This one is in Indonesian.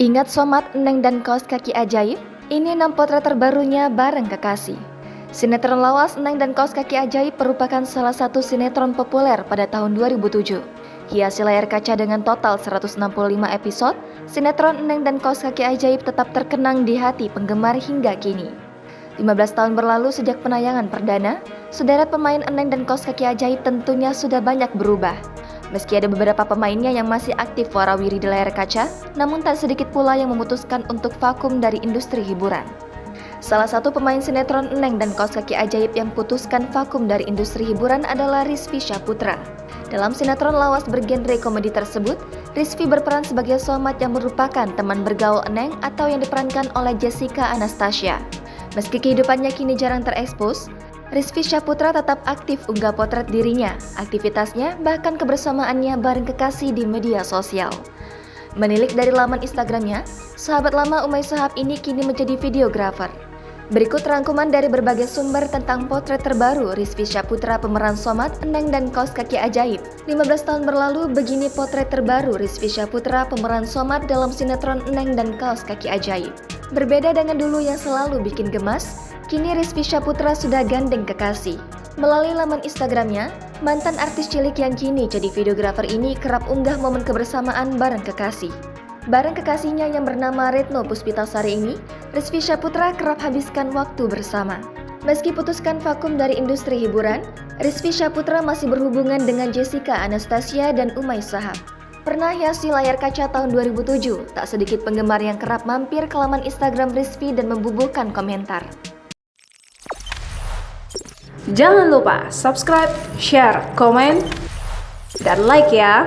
Ingat Somat, Eneng dan Kaos Kaki Ajaib? Ini 6 potret terbarunya bareng kekasih. Sinetron lawas Eneng dan Kaos Kaki Ajaib merupakan salah satu sinetron populer pada tahun 2007. Hiasi layar kaca dengan total 165 episode, sinetron Eneng dan Kaos Kaki Ajaib tetap terkenang di hati penggemar hingga kini. 15 tahun berlalu sejak penayangan perdana, sederet pemain Eneng dan Kaos Kaki Ajaib tentunya sudah banyak berubah. Meski ada beberapa pemainnya yang masih aktif warawiri di layar kaca, namun tak sedikit pula yang memutuskan untuk vakum dari industri hiburan. Salah satu pemain sinetron Eneng dan Kaos Kaki Ajaib yang putuskan vakum dari industri hiburan adalah Rizky Syaputra. Dalam sinetron lawas bergenre komedi tersebut, Rizky berperan sebagai Somat yang merupakan teman bergaul Eneng atau yang diperankan oleh Jessica Anastasia. Meski kehidupannya kini jarang terekspos, Rizky Syaputra tetap aktif unggah potret dirinya, aktivitasnya, bahkan kebersamaannya bareng kekasih di media sosial. Menilik dari laman Instagramnya, sahabat lama Umay Shahab ini kini menjadi videografer. Berikut rangkuman dari berbagai sumber tentang potret terbaru Rizky Syaputra pemeran Somat, Eneng dan Kaos Kaki Ajaib. 15 tahun berlalu, begini potret terbaru Rizky Syaputra pemeran Somat dalam sinetron Eneng dan Kaos Kaki Ajaib. Berbeda dengan dulu yang selalu bikin gemas, kini Rizky Syaputra sudah gandeng kekasih. Melalui laman Instagramnya, mantan artis cilik yang kini jadi videografer ini kerap unggah momen kebersamaan bareng kekasih. Bareng kekasihnya yang bernama Retno Puspitasari ini, Rizky Syaputra kerap habiskan waktu bersama. Meski putuskan vakum dari industri hiburan, Rizky Syaputra masih berhubungan dengan Jessica Anastasia dan Umay Shahab. Pernah hiasi layar kaca tahun 2007, tak sedikit penggemar yang kerap mampir ke laman Instagram Rizky dan membubuhkan komentar. Jangan lupa subscribe, share, komen, dan like ya!